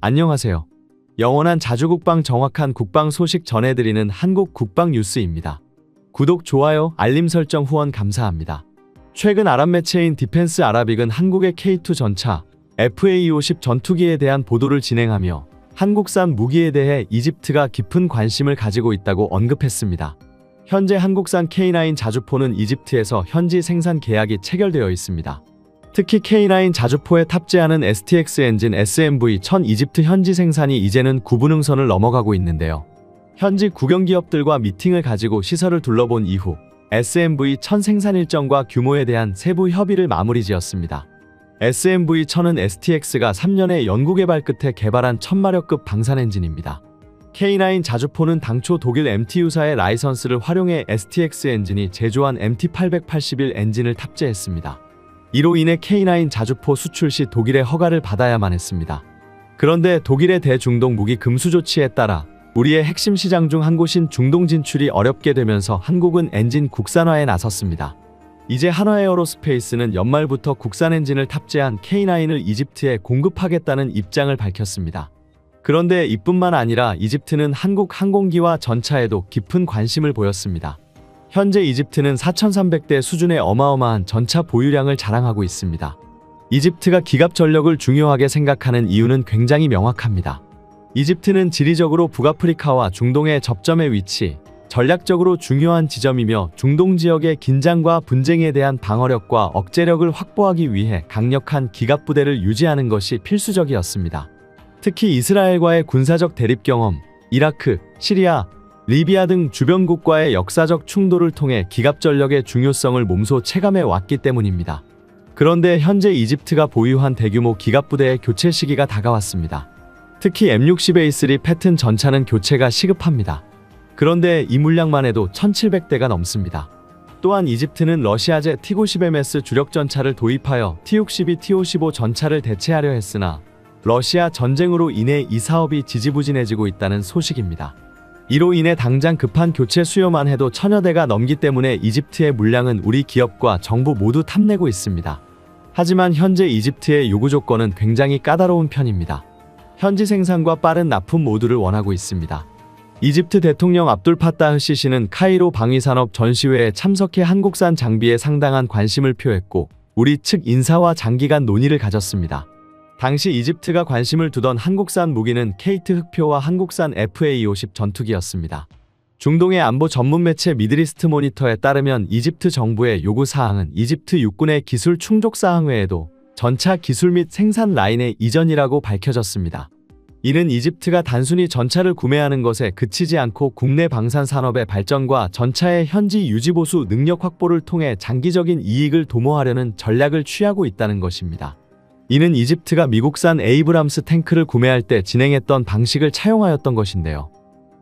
안녕하세요. 영원한 자주국방 정확한 국방 소식 전해드리는 한국 국방 뉴스입니다. 구독, 좋아요, 알림 설정 후원 감사합니다. 최근 아랍 매체인 디펜스 아라빅은 한국의 K2 전차 FA-50 전투기에 대한 보도를 진행하며 한국산 무기에 대해 이집트가 깊은 관심을 가지고 있다고 언급했습니다. 현재 한국산 K9 자주포는 이집트에서 현지 생산 계약이 체결되어 있습니다. 특히 K9 자주포에 탑재하는 STX 엔진 SMV-1000 이집트 현지 생산이 이제는 구분응선을 넘어가고 있는데요. 현지 국영기업들과 미팅을 가지고 시설을 둘러본 이후 SMV-1000 생산 일정과 규모에 대한 세부 협의를 마무리지었습니다. SMV-1000은 STX가 3년의 연구개발 끝에 개발한 1000마력급 방산 엔진입니다. K9 자주포는 당초 독일 MTU사의 라이선스를 활용해 STX 엔진이 제조한 MT881 엔진을 탑재했습니다. 이로 인해 K9 자주포 수출 시 독일의 허가를 받아야만 했습니다. 그런데 독일의 대중동 무기 금수 조치에 따라 우리의 핵심 시장 중 한 곳인 중동 진출이 어렵게 되면서 한국은 엔진 국산화에 나섰습니다. 이제 한화에어로스페이스는 연말부터 국산 엔진을 탑재한 K9을 이집트에 공급하겠다는 입장을 밝혔습니다. 그런데 이뿐만 아니라 이집트는 한국 항공기와 전차에도 깊은 관심을 보였습니다. 현재 이집트는 4,300대 수준의 어마어마한 전차 보유량을 자랑하고 있습니다. 이집트가 기갑 전력을 중요하게 생각하는 이유는 굉장히 명확합니다. 이집트는 지리적으로 북아프리카와 중동의 접점에 위치, 전략적으로 중요한 지점이며 중동 지역의 긴장과 분쟁에 대한 방어력과 억제력을 확보하기 위해 강력한 기갑 부대를 유지하는 것이 필수적이었습니다. 특히 이스라엘과의 군사적 대립 경험, 이라크, 시리아, 리비아 등 주변국과의 역사적 충돌을 통해 기갑 전력의 중요성을 몸소 체감해 왔기 때문입니다. 그런데 현재 이집트가 보유한 대규모 기갑 부대의 교체 시기가 다가왔습니다. 특히 M60A3 패튼 전차는 교체가 시급합니다. 그런데 이 물량만 해도 1,700대가 넘습니다. 또한 이집트는 러시아제 T-90MS 주력 전차를 도입하여 T-62, T-55 전차를 대체하려 했으나 러시아 전쟁으로 인해 이 사업이 지지부진해지고 있다는 소식입니다. 이로 인해 당장 급한 교체 수요만 해도 1,000여 대가 넘기 때문에 이집트의 물량은 우리 기업과 정부 모두 탐내고 있습니다. 하지만 현재 이집트의 요구 조건은 굉장히 까다로운 편입니다. 현지 생산과 빠른 납품 모두를 원하고 있습니다. 이집트 대통령 압둘 파타흐 시시는 카이로 방위산업 전시회에 참석해 한국산 장비에 상당한 관심을 표했고 우리 측 인사와 장기간 논의를 가졌습니다. 당시 이집트가 관심을 두던 한국산 무기는 케이트 흑표와 한국산 FA-50 전투기였습니다. 중동의 안보 전문 매체 미드리스트 모니터에 따르면 이집트 정부의 요구사항은 이집트 육군의 기술 충족사항 외에도 전차 기술 및 생산 라인의 이전이라고 밝혀졌습니다. 이는 이집트가 단순히 전차를 구매하는 것에 그치지 않고 국내 방산 산업의 발전과 전차의 현지 유지보수 능력 확보를 통해 장기적인 이익을 도모하려는 전략을 취하고 있다는 것입니다. 이는 이집트가 미국산 에이브람스 탱크를 구매할 때 진행했던 방식을 차용하였던 것인데요.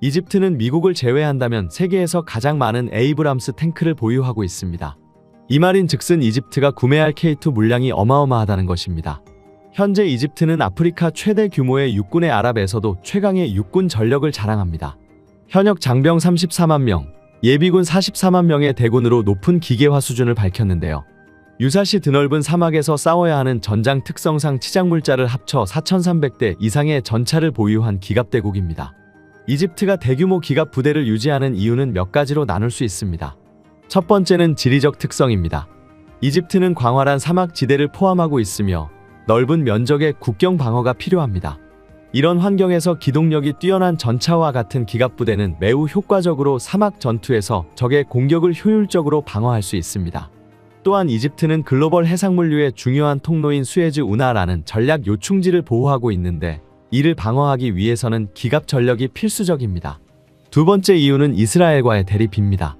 이집트는 미국을 제외한다면 세계에서 가장 많은 에이브람스 탱크를 보유하고 있습니다. 이 말인즉슨 이집트가 구매할 K2 물량이 어마어마하다는 것입니다. 현재 이집트는 아프리카 최대 규모의 육군의 아랍에서도 최강의 육군 전력을 자랑합니다. 현역 장병 34만 명, 예비군 44만 명의 대군으로 높은 기계화 수준을 밝혔는데요. 유사시 드넓은 사막에서 싸워야 하는 전장 특성상 치장물자를 합쳐 4,300대 이상의 전차를 보유한 기갑대국입니다. 이집트가 대규모 기갑 부대를 유지하는 이유는 몇 가지로 나눌 수 있습니다. 첫 번째는 지리적 특성입니다. 이집트는 광활한 사막 지대를 포함하고 있으며 넓은 면적의 국경 방어가 필요합니다. 이런 환경에서 기동력이 뛰어난 전차와 같은 기갑 부대는 매우 효과적으로 사막 전투에서 적의 공격을 효율적으로 방어할 수 있습니다. 또한 이집트는 글로벌 해상물류의 중요한 통로인 수에즈 운하라는 전략 요충지를 보호하고 있는데 이를 방어하기 위해서는 기갑 전력이 필수적입니다. 두 번째 이유는 이스라엘과의 대립입니다.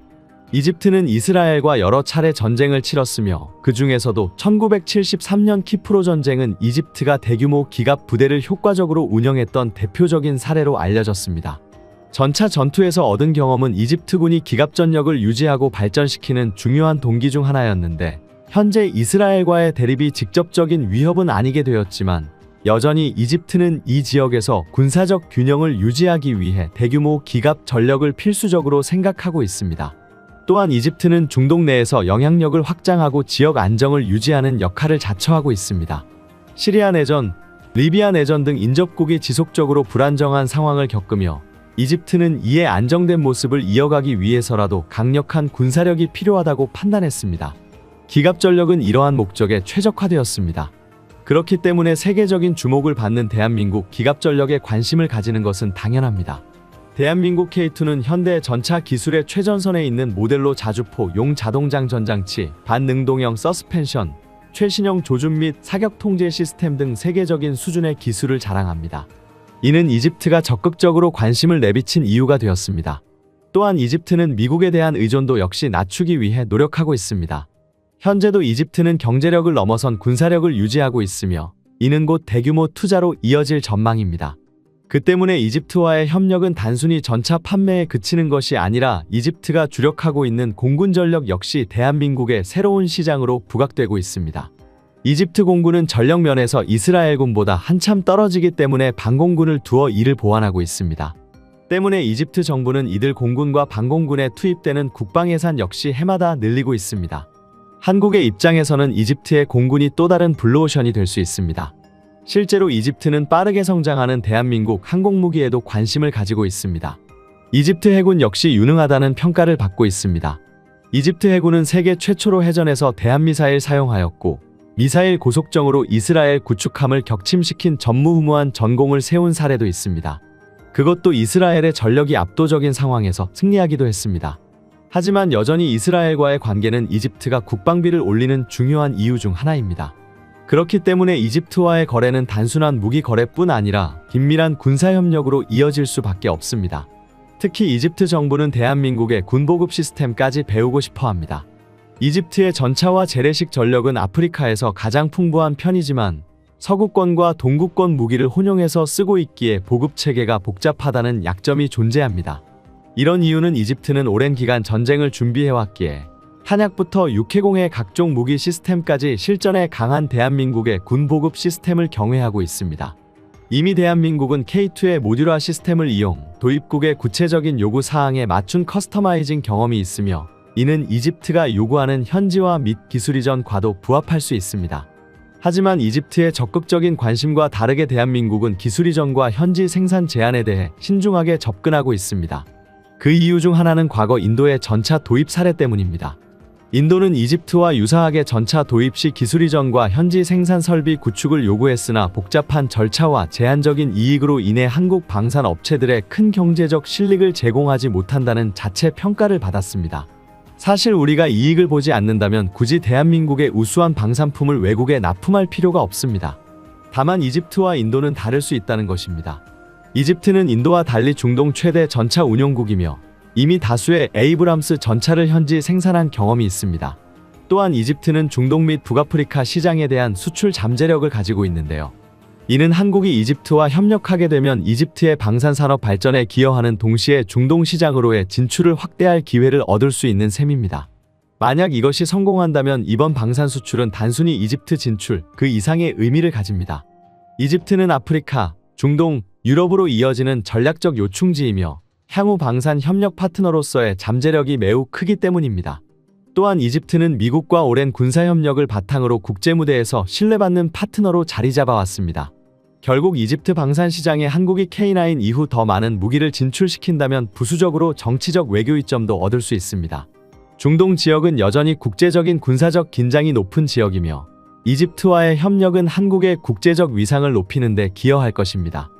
이집트는 이스라엘과 여러 차례 전쟁을 치렀으며 그 중에서도 1973년 키프로 전쟁은 이집트가 대규모 기갑 부대를 효과적으로 운영했던 대표적인 사례로 알려졌습니다. 전차 전투에서 얻은 경험은 이집트군이 기갑 전력을 유지하고 발전시키는 중요한 동기 중 하나였는데 현재 이스라엘과의 대립이 직접적인 위협은 아니게 되었지만 여전히 이집트는 이 지역에서 군사적 균형을 유지하기 위해 대규모 기갑 전력을 필수적으로 생각하고 있습니다. 또한 이집트는 중동 내에서 영향력을 확장하고 지역 안정을 유지하는 역할을 자처하고 있습니다. 시리아 내전, 리비아 내전 등 인접국이 지속적으로 불안정한 상황을 겪으며 이집트는 이에 안정된 모습을 이어가기 위해서라도 강력한 군사력이 필요하다고 판단했습니다. 기갑전력은 이러한 목적에 최적화되었습니다. 그렇기 때문에 세계적인 주목을 받는 대한민국 기갑전력에 관심을 가지는 것은 당연합니다. 대한민국 K2는 현대 전차 기술의 최전선에 있는 모델로 자주포, 용 자동장 전장치, 반능동형 서스펜션, 최신형 조준 및 사격 통제 시스템 등 세계적인 수준의 기술을 자랑합니다. 이는 이집트가 적극적으로 관심을 내비친 이유가 되었습니다. 또한 이집트는 미국에 대한 의존도 역시 낮추기 위해 노력하고 있습니다. 현재도 이집트는 경제력을 넘어선 군사력을 유지하고 있으며 이는 곧 대규모 투자로 이어질 전망입니다. 그 때문에 이집트와의 협력은 단순히 전차 판매에 그치는 것이 아니라 이집트가 주력하고 있는 공군 전력 역시 대한민국의 새로운 시장으로 부각되고 있습니다. 이집트 공군은 전력 면에서 이스라엘군보다 한참 떨어지기 때문에 방공군을 두어 이를 보완하고 있습니다. 때문에 이집트 정부는 이들 공군과 방공군에 투입되는 국방 예산 역시 해마다 늘리고 있습니다. 한국의 입장에서는 이집트의 공군이 또 다른 블루오션이 될 수 있습니다. 실제로 이집트는 빠르게 성장하는 대한민국 항공무기에도 관심을 가지고 있습니다. 이집트 해군 역시 유능하다는 평가를 받고 있습니다. 이집트 해군은 세계 최초로 해전에서 대한미사일 사용하였고 미사일 고속정으로 이스라엘 구축함을 격침시킨 전무후무한 전공을 세운 사례도 있습니다. 그것도 이스라엘의 전력이 압도적인 상황에서 승리하기도 했습니다. 하지만 여전히 이스라엘과의 관계는 이집트가 국방비를 올리는 중요한 이유 중 하나입니다. 그렇기 때문에 이집트와의 거래는 단순한 무기 거래뿐 아니라 긴밀한 군사협력으로 이어질 수밖에 없습니다. 특히 이집트 정부는 대한민국의 군보급 시스템까지 배우고 싶어 합니다. 이집트의 전차와 재래식 전력은 아프리카에서 가장 풍부한 편이지만 서구권과 동구권 무기를 혼용해서 쓰고 있기에 보급 체계가 복잡하다는 약점이 존재합니다. 이런 이유는 이집트는 오랜 기간 전쟁을 준비해왔기에 탄약부터 육해공의 각종 무기 시스템까지 실전에 강한 대한민국의 군보급 시스템을 경외하고 있습니다. 이미 대한민국은 K2의 모듈화 시스템을 이용 도입국의 구체적인 요구 사항에 맞춘 커스터마이징 경험이 있으며 이는 이집트가 요구하는 현지화 및 기술 이전과도 부합할 수 있습니다. 하지만 이집트의 적극적인 관심과 다르게 대한민국은 기술 이전과 현지 생산 제한에 대해 신중하게 접근하고 있습니다. 그 이유 중 하나는 과거 인도의 전차 도입 사례 때문입니다. 인도는 이집트와 유사하게 전차 도입 시 기술 이전과 현지 생산 설비 구축을 요구했으나 복잡한 절차와 제한적인 이익으로 인해 한국 방산 업체들의 큰 경제적 실익을 제공하지 못한다는 자체 평가를 받았습니다. 사실 우리가 이익을 보지 않는다면 굳이 대한민국의 우수한 방산품을 외국에 납품할 필요가 없습니다. 다만 이집트와 인도는 다를 수 있다는 것입니다. 이집트는 인도와 달리 중동 최대 전차 운용국이며 이미 다수의 에이브람스 전차를 현지 생산한 경험이 있습니다. 또한 이집트는 중동 및 북아프리카 시장에 대한 수출 잠재력을 가지고 있는데요. 이는 한국이 이집트와 협력하게 되면 이집트의 방산산업 발전에 기여하는 동시에 중동 시장으로의 진출을 확대할 기회를 얻을 수 있는 셈입니다. 만약 이것이 성공한다면 이번 방산 수출은 단순히 이집트 진출 그 이상의 의미를 가집니다. 이집트는 아프리카, 중동, 유럽으로 이어지는 전략적 요충지이며 향후 방산 협력 파트너로서의 잠재력이 매우 크기 때문입니다. 또한 이집트는 미국과 오랜 군사협력을 바탕으로 국제무대에서 신뢰받는 파트너로 자리 잡아왔습니다. 결국 이집트 방산 시장에 한국이 K9 이후 더 많은 무기를 진출시킨다면 부수적으로 정치적 외교 이점도 얻을 수 있습니다. 중동 지역은 여전히 국제적인 군사적 긴장이 높은 지역이며 이집트와의 협력은 한국의 국제적 위상을 높이는 데 기여할 것입니다.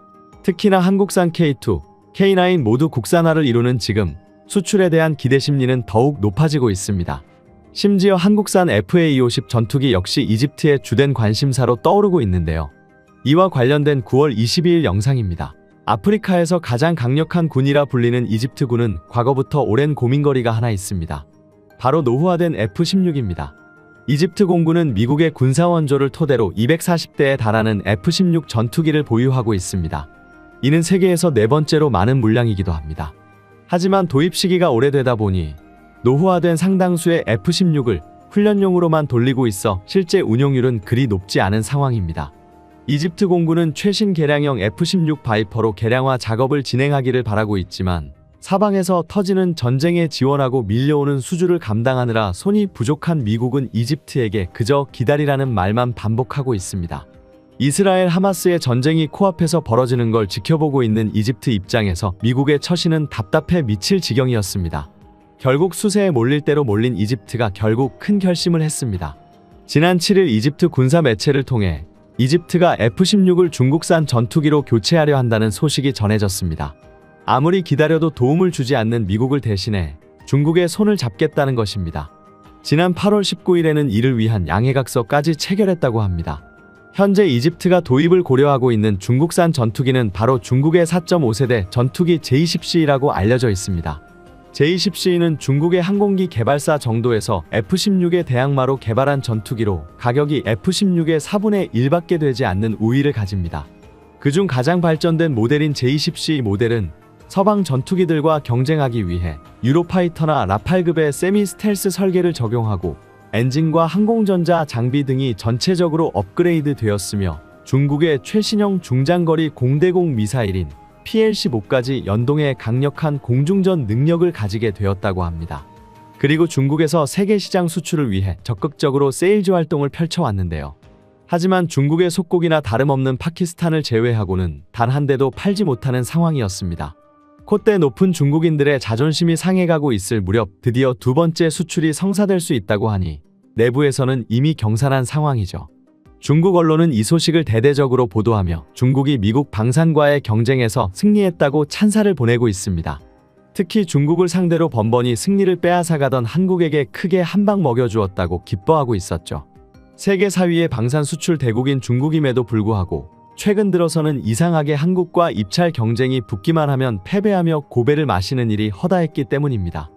특히나 한국산 K2, K9 모두 국산화를 이루는 지금 수출에 대한 기대 심리는 더욱 높아지고 있습니다. 심지어 한국산 FA-50 전투기 역시 이집트의 주된 관심사로 떠오르고 있는데요. 이와 관련된 9월 22일 영상입니다. 아프리카에서 가장 강력한 군이라 불리는 이집트군은 과거부터 오랜 고민거리가 하나 있습니다. 바로 노후화된 F-16입니다. 이집트 공군은 미국의 군사원조를 토대로 240대에 달하는 F-16 전투기를 보유하고 있습니다. 이는 세계에서 네 번째로 많은 물량이기도 합니다. 하지만 도입 시기가 오래되다 보니 노후화된 상당수의 F-16을 훈련용으로만 돌리고 있어 실제 운용률은 그리 높지 않은 상황입니다. 이집트 공군은 최신 개량형 F-16 바이퍼로 개량화 작업을 진행하기를 바라고 있지만 사방에서 터지는 전쟁에 지원하고 밀려오는 수주를 감당하느라 손이 부족한 미국은 이집트에게 그저 기다리라는 말만 반복하고 있습니다. 이스라엘 하마스의 전쟁이 코앞에서 벌어지는 걸 지켜보고 있는 이집트 입장에서 미국의 처신은 답답해 미칠 지경이었습니다. 결국 수세에 몰릴 대로 몰린 이집트가 결국 큰 결심을 했습니다. 지난 7일 이집트 군사 매체를 통해 이집트가 F-16을 중국산 전투기로 교체하려 한다는 소식이 전해졌습니다. 아무리 기다려도 도움을 주지 않는 미국을 대신해 중국의 손을 잡겠다는 것입니다. 지난 8월 19일에는 이를 위한 양해각서까지 체결했다고 합니다. 현재 이집트가 도입을 고려하고 있는 중국산 전투기는 바로 중국의 4.5세대 전투기 J-10C라고 알려져 있습니다. J-10C는 중국의 항공기 개발사 정도에서 F-16의 대항마로 개발한 전투기로 가격이 F-16의 4분의 1밖에 되지 않는 우위를 가집니다. 그중 가장 발전된 모델인 J-10C 모델은 서방 전투기들과 경쟁하기 위해 유로파이터나 라팔급의 세미 스텔스 설계를 적용하고 엔진과 항공전자 장비 등이 전체적으로 업그레이드 되었으며 중국의 최신형 중장거리 공대공 미사일인 PL-15까지 연동해 강력한 공중전 능력을 가지게 되었다고 합니다. 그리고 중국에서 세계 시장 수출을 위해 적극적으로 세일즈 활동을 펼쳐왔는데요. 하지만 중국의 속국이나 다름없는 파키스탄을 제외하고는 단 한 대도 팔지 못하는 상황이었습니다. 콧대 높은 중국인들의 자존심이 상해가고 있을 무렵 드디어 두 번째 수출이 성사될 수 있다고 하니 내부에서는 이미 경산한 상황이죠. 중국 언론은 이 소식을 대대적으로 보도하며 중국이 미국 방산과의 경쟁에서 승리했다고 찬사를 보내고 있습니다. 특히 중국을 상대로 번번이 승리를 빼앗아가던 한국에게 크게 한 방 먹여주었다고 기뻐하고 있었죠. 세계 4위의 방산 수출 대국인 중국임에도 불구하고 최근 들어서는 이상하게 한국과 입찰 경쟁이 붙기만 하면 패배하며 고배를 마시는 일이 허다했기 때문입니다.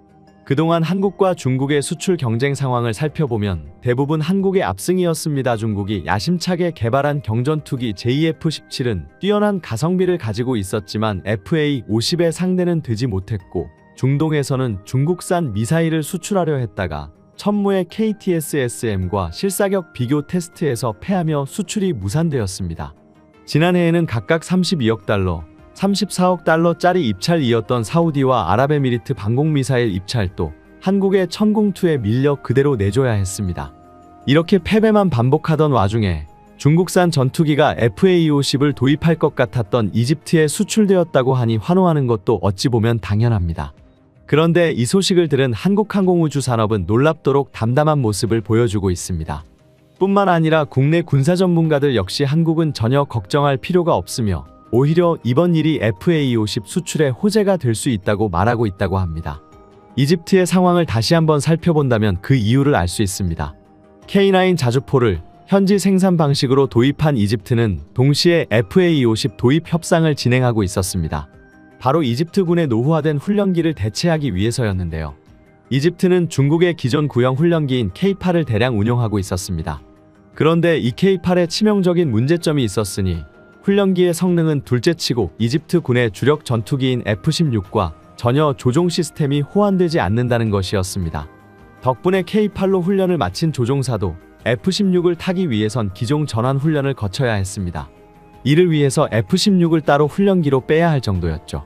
그동안 한국과 중국의 수출 경쟁 상황을 살펴보면 대부분 한국의 압승이었습니다. 중국이 야심차게 개발한 경전투기 JF-17은 뛰어난 가성비를 가지고 있었지만 FA-50의 상대는 되지 못했고 중동에서는 중국산 미사일을 수출하려 했다가 천무의 KTS-SM과 실사격 비교 테스트에서 패하며 수출이 무산되었습니다. 지난해에는 각각 32억 달러, 34억 달러짜리 입찰이었던 사우디와 아랍에미리트 방공미사일 입찰도 한국의 천공투에 밀려 그대로 내줘야 했습니다. 이렇게 패배만 반복하던 와중에 중국산 전투기가 FA-50을 도입할 것 같았던 이집트에 수출되었다고 하니 환호하는 것도 어찌 보면 당연합니다. 그런데 이 소식을 들은 한국항공우주산업은 놀랍도록 담담한 모습을 보여주고 있습니다. 뿐만 아니라 국내 군사 전문가들 역시 한국은 전혀 걱정할 필요가 없으며 오히려 이번 일이 FA-50 수출의 호재가 될 수 있다고 말하고 있다고 합니다. 이집트의 상황을 다시 한번 살펴본다면 그 이유를 알 수 있습니다. K9 자주포를 현지 생산 방식으로 도입한 이집트는 동시에 FA-50 도입 협상을 진행하고 있었습니다. 바로 이집트군의 노후화된 훈련기를 대체하기 위해서였는데요. 이집트는 중국의 기존 구형 훈련기인 K8을 대량 운용하고 있었습니다. 그런데 이 K8에 치명적인 문제점이 있었으니 훈련기의 성능은 둘째치고 이집트 군의 주력 전투기인 F-16과 전혀 조종 시스템이 호환되지 않는다는 것이었습니다. 덕분에 K8로 훈련을 마친 조종사도 F-16을 타기 위해선 기종 전환 훈련을 거쳐야 했습니다. 이를 위해서 F-16을 따로 훈련기로 빼야 할 정도였죠.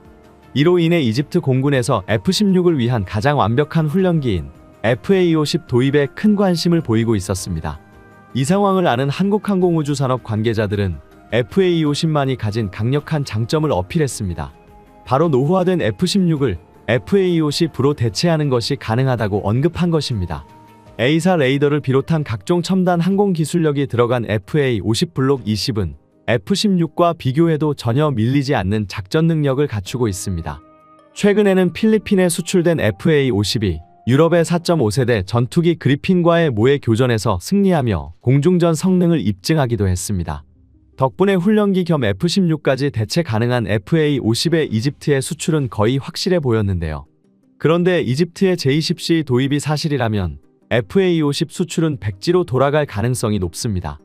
이로 인해 이집트 공군에서 F-16을 위한 가장 완벽한 훈련기인 FA-50 도입에 큰 관심을 보이고 있었습니다. 이 상황을 아는 한국항공우주산업 관계자들은 FA-50만이 가진 강력한 장점을 어필했습니다. 바로 노후화된 F-16을 FA-50으로 대체하는 것이 가능하다고 언급한 것입니다. A사 레이더를 비롯한 각종 첨단 항공 기술력이 들어간 FA-50 블록 20은 F-16과 비교해도 전혀 밀리지 않는 작전 능력을 갖추고 있습니다. 최근에는 필리핀에 수출된 FA-50이 유럽의 4.5세대 전투기 그리핀과의 모의 교전에서 승리하며 공중전 성능을 입증하기도 했습니다. 덕분에 훈련기 겸 F-16까지 대체 가능한 FA-50의 이집트의 수출은 거의 확실해 보였는데요. 그런데 이집트의 J-10C 도입이 사실이라면 FA-50 수출은 백지로 돌아갈 가능성이 높습니다.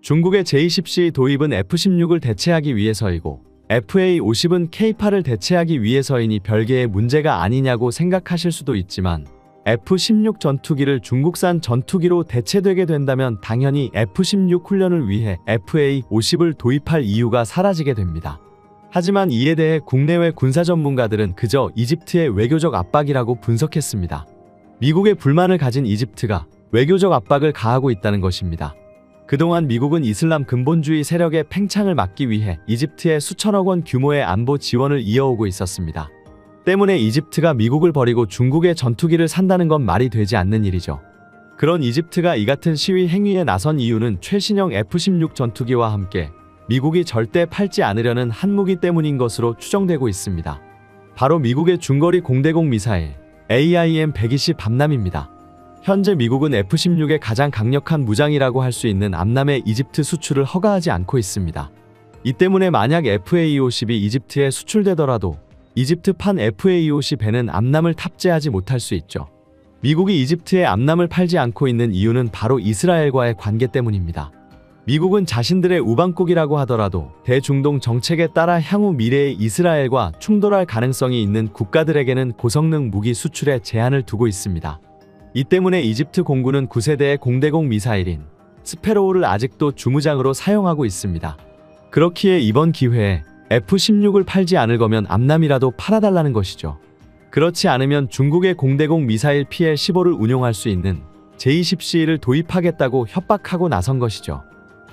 중국의 J-10C 도입은 F-16을 대체하기 위해서이고 FA-50은 K8을 대체하기 위해서이니 별개의 문제가 아니냐고 생각하실 수도 있지만 F-16 전투기를 중국산 전투기로 대체되게 된다면 당연히 F-16 훈련을 위해 FA-50을 도입할 이유가 사라지게 됩니다. 하지만 이에 대해 국내외 군사 전문가들은 그저 이집트의 외교적 압박이라고 분석했습니다. 미국의 불만을 가진 이집트가 외교적 압박을 가하고 있다는 것입니다. 그동안 미국은 이슬람 근본주의 세력의 팽창을 막기 위해 이집트에 수천억 원 규모의 안보 지원을 이어오고 있었습니다. 때문에 이집트가 미국을 버리고 중국의 전투기를 산다는 건 말이 되지 않는 일이죠. 그런 이집트가 이 같은 시위 행위에 나선 이유는 최신형 F-16 전투기와 함께 미국이 절대 팔지 않으려는 한무기 때문인 것으로 추정되고 있습니다. 바로 미국의 중거리 공대공 미사일 AIM-120 밤람입니다. 현재 미국은 F-16의 가장 강력한 무장이라고 할 수 있는 암람의 이집트 수출을 허가하지 않고 있습니다. 이 때문에 만약 FA-50이 이집트에 수출되더라도 이집트판 FA-50에는 암람을 탑재하지 못할 수 있죠. 미국이 이집트에 암람을 팔지 않고 있는 이유는 바로 이스라엘과의 관계 때문입니다. 미국은 자신들의 우방국이라고 하더라도 대중동 정책에 따라 향후 미래의 이스라엘과 충돌할 가능성이 있는 국가들에게는 고성능 무기 수출에 제한을 두고 있습니다. 이 때문에 이집트 공군은 9세대의 공대공 미사일인 스페로우를 아직도 주무장으로 사용하고 있습니다. 그렇기에 이번 기회에 F-16을 팔지 않을 거면 암람이라도 팔아달라는 것이죠. 그렇지 않으면 중국의 공대공 미사일 PL-15를 운용할 수 있는 J-10C를 도입하겠다고 협박하고 나선 것이죠.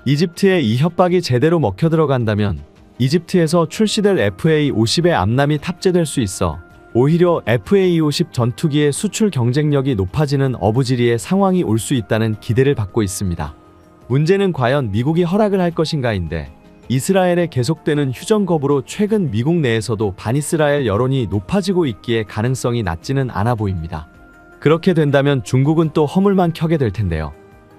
이집트에 이 협박이 제대로 먹혀 들어간다면 이집트에서 출시될 FA-50의 암람이 탑재될 수 있어 오히려 FA-50 전투기의 수출 경쟁력이 높아지는 어부지리의 상황이 올 수 있다는 기대를 받고 있습니다. 문제는 과연 미국이 허락을 할 것인가인데 이스라엘의 계속되는 휴전 거부로 최근 미국 내에서도 반이스라엘 여론이 높아지고 있기에 가능성이 낮지는 않아 보입니다. 그렇게 된다면 중국은 또 허물만 켜게 될 텐데요.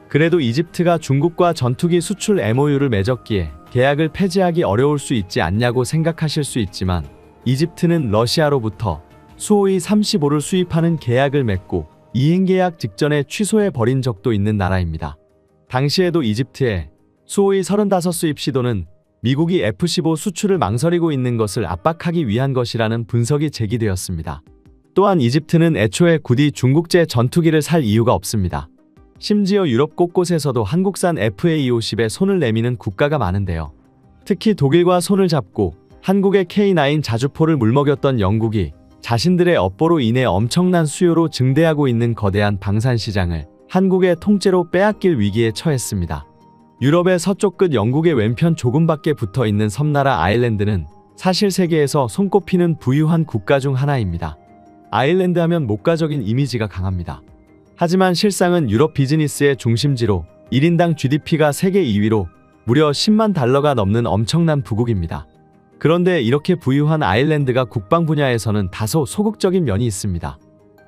그래도 이집트가 중국과 전투기 수출 MOU를 맺었기에 계약을 폐지하기 어려울 수 있지 않냐고 생각하실 수 있지만 이집트는 러시아로부터 수호이 35를 수입하는 계약을 맺고 이행계약 직전에 취소해버린 적도 있는 나라입니다. 당시에도 이집트에 수호이 35 수입 시도는 미국이 F-15 수출을 망설이고 있는 것을 압박하기 위한 것이라는 분석이 제기되었습니다. 또한 이집트는 애초에 굳이 중국제 전투기를 살 이유가 없습니다. 심지어 유럽 곳곳에서도 한국산 FA-50에 손을 내미는 국가가 많은데요. 특히 독일과 손을 잡고 한국의 K9 자주포를 물먹였던 영국이 자신들의 업보로 인해 엄청난 수요로 증대하고 있는 거대한 방산 시장을 한국의 통째로 빼앗길 위기에 처했습니다. 유럽의 서쪽 끝 영국의 왼편 조금밖에 붙어있는 섬나라 아일랜드는 사실 세계에서 손꼽히는 부유한 국가 중 하나입니다. 아일랜드 하면 목가적인 이미지가 강합니다. 하지만 실상은 유럽 비즈니스의 중심지로 1인당 GDP가 세계 2위로 무려 10만 달러가 넘는 엄청난 부국입니다. 그런데 이렇게 부유한 아일랜드가 국방 분야에서는 다소 소극적인 면이 있습니다.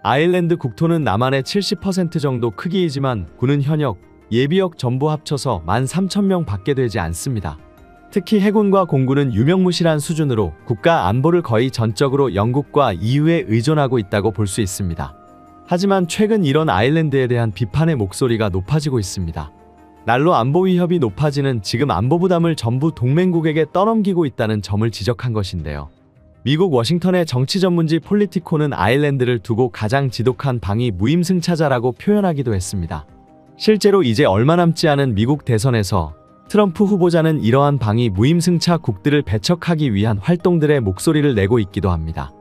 아일랜드 국토는 남한의 70% 정도 크기이지만 군은 현역, 예비역 전부 합쳐서 13,000명 밖에 되지 않습니다. 특히 해군과 공군은 유명무실한 수준으로 국가 안보를 거의 전적으로 영국과 EU에 의존하고 있다고 볼 수 있습니다. 하지만 최근 이런 아일랜드에 대한 비판의 목소리가 높아지고 있습니다. 날로 안보 위협이 높아지는 지금 안보 부담을 전부 동맹국에게 떠넘기고 있다는 점을 지적한 것인데요. 미국 워싱턴의 정치 전문지 폴리티코는 아일랜드를 두고 가장 지독한 방위 무임승차자라고 표현하기도 했습니다. 실제로 이제 얼마 남지 않은 미국 대선에서 트럼프 후보자는 이러한 방위 무임승차 국들을 배척하기 위한 활동들의 목소리를 내고 있기도 합니다.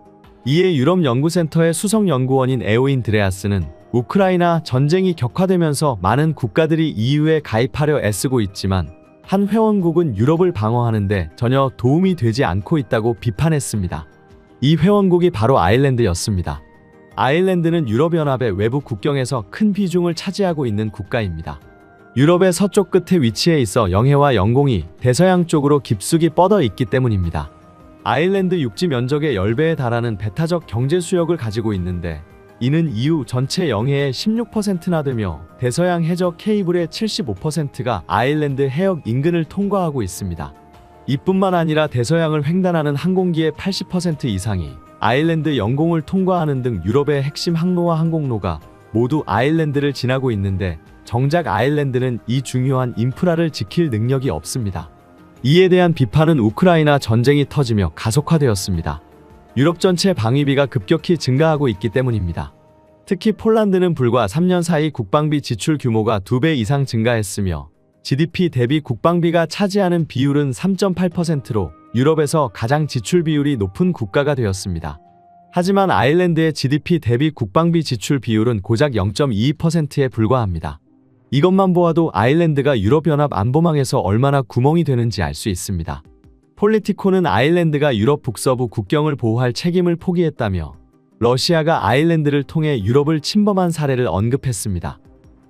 이에 유럽 연구센터의 수석 연구원인 에오인 드레아스는 우크라이나 전쟁이 격화되면서 많은 국가들이 EU에 가입하려 애쓰고 있지만 한 회원국은 유럽을 방어하는데 전혀 도움이 되지 않고 있다고 비판했습니다. 이 회원국이 바로 아일랜드였습니다. 아일랜드는 유럽연합의 외부 국경에서 큰 비중을 차지하고 있는 국가입니다. 유럽의 서쪽 끝에 위치해 있어 영해와 영공이 대서양 쪽으로 깊숙이 뻗어 있기 때문입니다. 아일랜드 육지 면적의 10배에 달하는 배타적 경제 수역을 가지고 있는데 이는 EU 전체 영해의 16%나 되며 대서양 해적 케이블의 75%가 아일랜드 해역 인근을 통과하고 있습니다. 이뿐만 아니라 대서양을 횡단하는 항공기의 80% 이상이 아일랜드 영공을 통과하는 등 유럽의 핵심 항로와 항공로가 모두 아일랜드를 지나고 있는데 정작 아일랜드는 이 중요한 인프라를 지킬 능력이 없습니다. 이에 대한 비판은 우크라이나 전쟁이 터지며 가속화되었습니다. 유럽 전체 방위비가 급격히 증가하고 있기 때문입니다. 특히 폴란드는 불과 3년 사이 국방비 지출 규모가 2배 이상 증가했으며 GDP 대비 국방비가 차지하는 비율은 3.8%로 유럽에서 가장 지출 비율이 높은 국가가 되었습니다. 하지만 아일랜드의 GDP 대비 국방비 지출 비율은 고작 0.22%에 불과합니다. 이것만 보아도 아일랜드가 유럽연합 안보망에서 얼마나 구멍이 되는지 알 수 있습니다. 폴리티코는 아일랜드가 유럽 북서부 국경을 보호할 책임을 포기했다며 러시아가 아일랜드를 통해 유럽을 침범한 사례를 언급했습니다.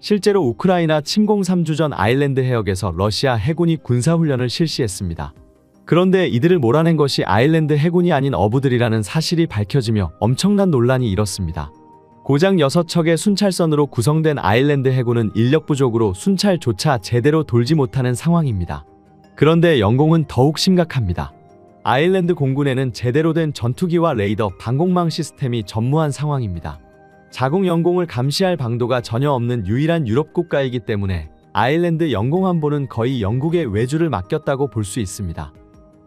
실제로 우크라이나 침공 3주 전 아일랜드 해역에서 러시아 해군이 군사훈련을 실시했습니다. 그런데 이들을 몰아낸 것이 아일랜드 해군이 아닌 어부들이라는 사실이 밝혀지며 엄청난 논란이 일었습니다. 고작 6척의 순찰선으로 구성된 아일랜드 해군은 인력 부족으로 순찰조차 제대로 돌지 못하는 상황입니다. 그런데 영공은 더욱 심각합니다. 아일랜드 공군에는 제대로 된 전투기와 레이더, 방공망 시스템이 전무한 상황입니다. 자국 영공을 감시할 방도가 전혀 없는 유일한 유럽 국가이기 때문에 아일랜드 영공안보는 거의 영국의 외주를 맡겼다고 볼 수 있습니다.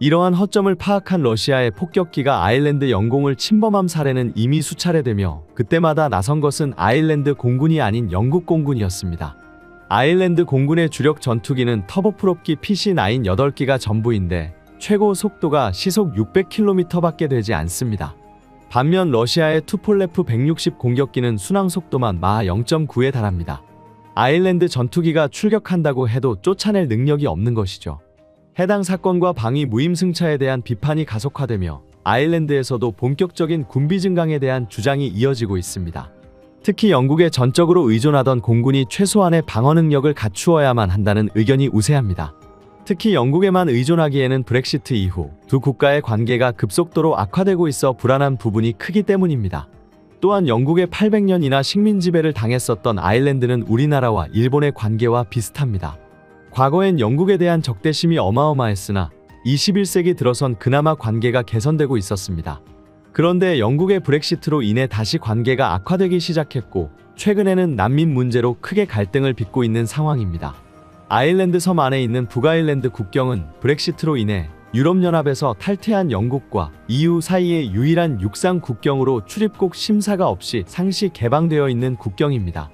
이러한 허점을 파악한 러시아의 폭격기가 아일랜드 영공을 침범한 사례는 이미 수차례되며 그때마다 나선 것은 아일랜드 공군이 아닌 영국 공군이었습니다. 아일랜드 공군의 주력 전투기는 터보프롭기 PC-9 8기가 전부인데 최고 속도가 시속 600km밖에 되지 않습니다. 반면 러시아의 투폴레프 160 공격기는 순항 속도만 마하 0.9에 달합니다. 아일랜드 전투기가 출격한다고 해도 쫓아낼 능력이 없는 것이죠. 해당 사건과 방위 무임승차에 대한 비판이 가속화되며 아일랜드에서도 본격적인 군비 증강에 대한 주장이 이어지고 있습니다. 특히 영국에 전적으로 의존하던 공군이 최소한의 방어 능력을 갖추어야만 한다는 의견이 우세합니다. 특히 영국에만 의존하기에는 브렉시트 이후 두 국가의 관계가 급속도로 악화되고 있어 불안한 부분이 크기 때문입니다. 또한 영국의 800년이나 식민 지배를 당했었던 아일랜드는 우리나라와 일본의 관계와 비슷합니다. 과거엔 영국에 대한 적대심이 어마어마했으나 21세기 들어선 그나마 관계가 개선되고 있었습니다. 그런데 영국의 브렉시트로 인해 다시 관계가 악화되기 시작했고 최근에는 난민 문제로 크게 갈등을 빚고 있는 상황입니다. 아일랜드 섬 안에 있는 북아일랜드 국경은 브렉시트로 인해 유럽연합에서 탈퇴한 영국과 EU 사이의 유일한 육상 국경으로 출입국 심사가 없이 상시 개방되어 있는 국경입니다.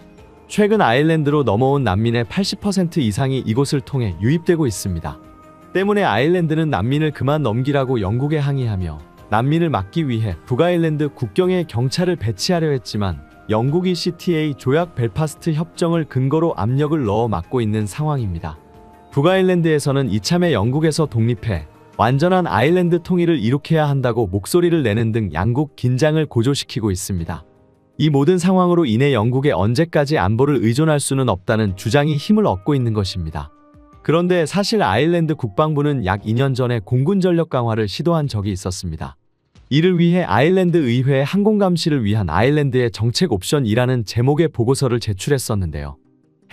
최근 아일랜드로 넘어온 난민의 80% 이상이 이곳을 통해 유입되고 있습니다. 때문에 아일랜드는 난민을 그만 넘기라고 영국에 항의하며 난민을 막기 위해 북아일랜드 국경에 경찰을 배치하려 했지만 영국이 CTA 조약 벨파스트 협정을 근거로 압력을 넣어 막고 있는 상황입니다. 북아일랜드에서는 이참에 영국에서 독립해 완전한 아일랜드 통일을 이룩해야 한다고 목소리를 내는 등 양국 긴장을 고조시키고 있습니다. 이 모든 상황으로 인해 영국에 언제까지 안보를 의존할 수는 없다는 주장이 힘을 얻고 있는 것입니다. 그런데 사실 아일랜드 국방부는 약 2년 전에 공군 전력 강화를 시도한 적이 있었습니다. 이를 위해 아일랜드 의회에 항공감시를 위한 아일랜드의 정책 옵션이라는 제목의 보고서를 제출했었는데요.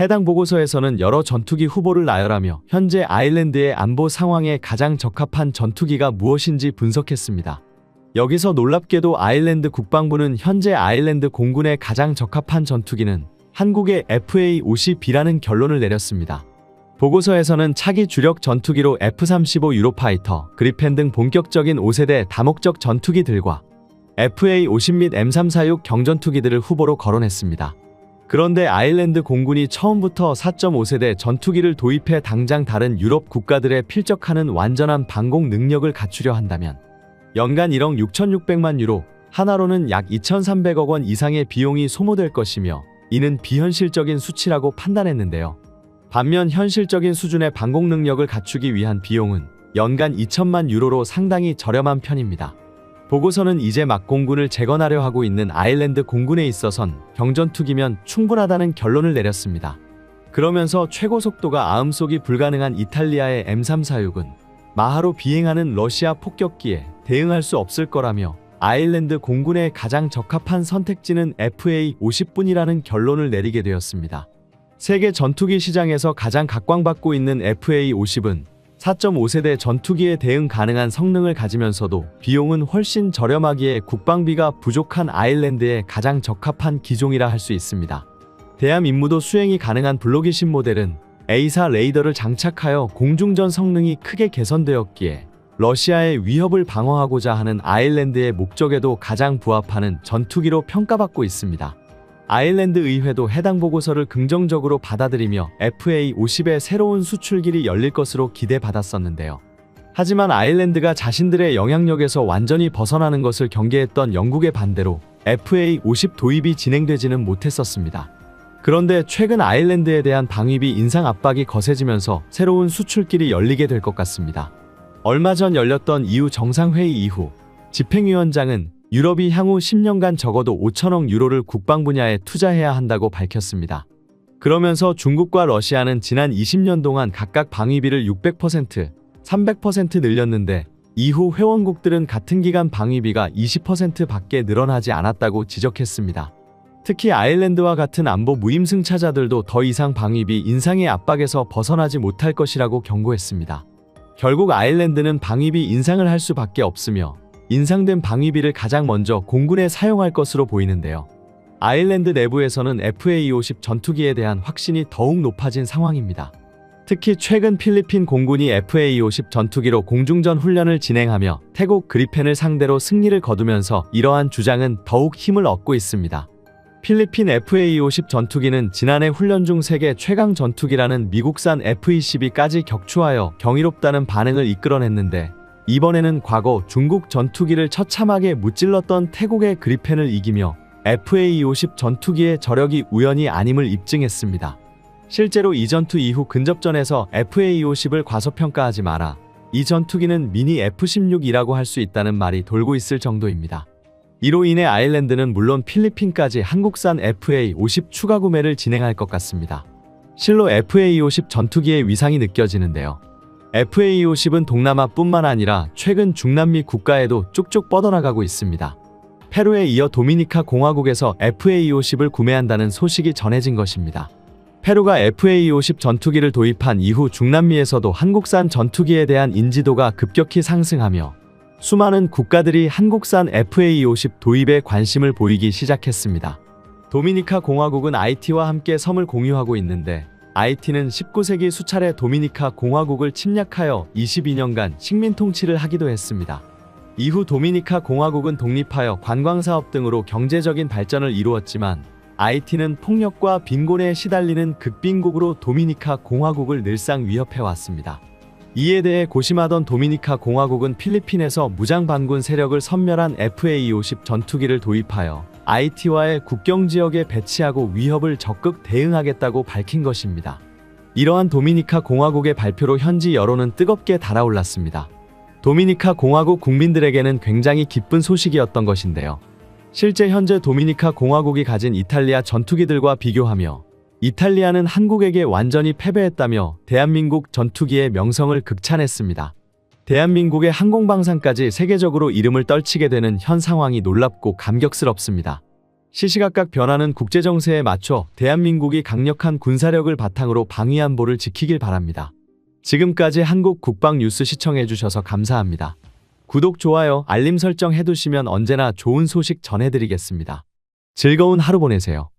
해당 보고서에서는 여러 전투기 후보를 나열하며 현재 아일랜드의 안보 상황에 가장 적합한 전투기가 무엇인지 분석했습니다. 여기서 놀랍게도 아일랜드 국방부는 현재 아일랜드 공군에 가장 적합한 전투기는 한국의 FA-50B라는 결론을 내렸습니다. 보고서에서는 차기 주력 전투기로 F-35 유로파이터, 그리펜 등 본격적인 5세대 다목적 전투기들과 FA-50 및 M346 경전투기들을 후보로 거론했습니다. 그런데 아일랜드 공군이 처음부터 4.5세대 전투기를 도입해 당장 다른 유럽 국가들에 필적하는 완전한 방공 능력을 갖추려 한다면 연간 1억 6,600만 유로, 하나로는 약 2,300억 원 이상의 비용이 소모될 것이며 이는 비현실적인 수치라고 판단했는데요. 반면 현실적인 수준의 방공 능력을 갖추기 위한 비용은 연간 2천만 유로로 상당히 저렴한 편입니다. 보고서는 이제 막 공군을 재건하려 하고 있는 아일랜드 공군에 있어선 경전투기면 충분하다는 결론을 내렸습니다. 그러면서 최고 속도가 아음속이 불가능한 이탈리아의 M346은 마하로 비행하는 러시아 폭격기에 대응할 수 없을 거라며 아일랜드 공군에 가장 적합한 선택지는 FA-50뿐이라는 결론을 내리게 되었습니다. 세계 전투기 시장에서 가장 각광받고 있는 FA-50은 4.5세대 전투기에 대응 가능한 성능을 가지면서도 비용은 훨씬 저렴하기에 국방비가 부족한 아일랜드에 가장 적합한 기종이라 할 수 있습니다. 대함 임무도 수행이 가능한 블로기신 모델은 A사 레이더를 장착하여 공중전 성능이 크게 개선되었기에 러시아의 위협을 방어하고자 하는 아일랜드의 목적에도 가장 부합하는 전투기로 평가받고 있습니다. 아일랜드 의회도 해당 보고서를 긍정적으로 받아들이며 FA-50의 새로운 수출길이 열릴 것으로 기대받았었는데요. 하지만 아일랜드가 자신들의 영향력에서 완전히 벗어나는 것을 경계했던 영국의 반대로 FA-50 도입이 진행되지는 못했었습니다. 그런데 최근 아일랜드에 대한 방위비 인상 압박이 거세지면서 새로운 수출길이 열리게 될 것 같습니다. 얼마 전 열렸던 EU 정상회의 이후 집행위원장은 유럽이 향후 10년간 적어도 5천억 유로를 국방 분야에 투자해야 한다고 밝혔습니다. 그러면서 중국과 러시아는 지난 20년 동안 각각 방위비를 600%, 300% 늘렸는데 이후 회원국들은 같은 기간 방위비가 20%밖에 늘어나지 않았다고 지적했습니다. 특히 아일랜드와 같은 안보 무임승차자들도 더 이상 방위비 인상의 압박에서 벗어나지 못할 것이라고 경고했습니다. 결국 아일랜드는 방위비 인상을 할 수밖에 없으며 인상된 방위비를 가장 먼저 공군에 사용할 것으로 보이는데요. 아일랜드 내부에서는 FA-50 전투기에 대한 확신이 더욱 높아진 상황입니다. 특히 최근 필리핀 공군이 FA-50 전투기로 공중전 훈련을 진행하며 태국 그리펜을 상대로 승리를 거두면서 이러한 주장은 더욱 힘을 얻고 있습니다. 필리핀 FA-50 전투기는 지난해 훈련 중 세계 최강 전투기라는 미국산 F-22까지 격추하여 경이롭다는 반응을 이끌어냈는데 이번에는 과거 중국 전투기를 처참하게 무찔렀던 태국의 그리펜을 이기며 FA-50 전투기의 저력이 우연이 아님을 입증했습니다. 실제로 이 전투 이후 근접전에서 FA-50을 과소평가하지 마라. 이 전투기는 미니 F-16이라고 할 수 있다는 말이 돌고 있을 정도입니다. 이로 인해 아일랜드는 물론 필리핀까지 한국산 FA-50 추가 구매를 진행할 것 같습니다. 실로 FA-50 전투기의 위상이 느껴지는데요. FA-50은 동남아뿐만 아니라 최근 중남미 국가에도 쭉쭉 뻗어나가고 있습니다. 페루에 이어 도미니카 공화국에서 FA-50을 구매한다는 소식이 전해진 것입니다. 페루가 FA-50 전투기를 도입한 이후 중남미에서도 한국산 전투기에 대한 인지도가 급격히 상승하며 수많은 국가들이 한국산 FA-50 도입에 관심을 보이기 시작했습니다. 도미니카 공화국은 아이티와 함께 섬을 공유하고 있는데 아이티는 19세기 수차례 도미니카 공화국을 침략하여 22년간 식민 통치를 하기도 했습니다. 이후 도미니카 공화국은 독립하여 관광사업 등으로 경제적인 발전을 이루었지만 아이티는 폭력과 빈곤에 시달리는 극빈국으로 도미니카 공화국을 늘상 위협해왔습니다. 이에 대해 고심하던 도미니카 공화국은 필리핀에서 무장반군 세력을 섬멸한 FA-50 전투기를 도입하여 아이티와의 국경지역에 배치하고 위협을 적극 대응하겠다고 밝힌 것입니다. 이러한 도미니카 공화국의 발표로 현지 여론은 뜨겁게 달아올랐습니다. 도미니카 공화국 국민들에게는 굉장히 기쁜 소식이었던 것인데요. 실제 현재 도미니카 공화국이 가진 이탈리아 전투기들과 비교하며 이탈리아는 한국에게 완전히 패배했다며 대한민국 전투기의 명성을 극찬했습니다. 대한민국의 항공방산까지 세계적으로 이름을 떨치게 되는 현 상황이 놀랍고 감격스럽습니다. 시시각각 변하는 국제정세에 맞춰 대한민국이 강력한 군사력을 바탕으로 방위안보를 지키길 바랍니다. 지금까지 한국 국방 뉴스 시청해주셔서 감사합니다. 구독, 좋아요, 알림 설정 해두시면 언제나 좋은 소식 전해드리겠습니다. 즐거운 하루 보내세요.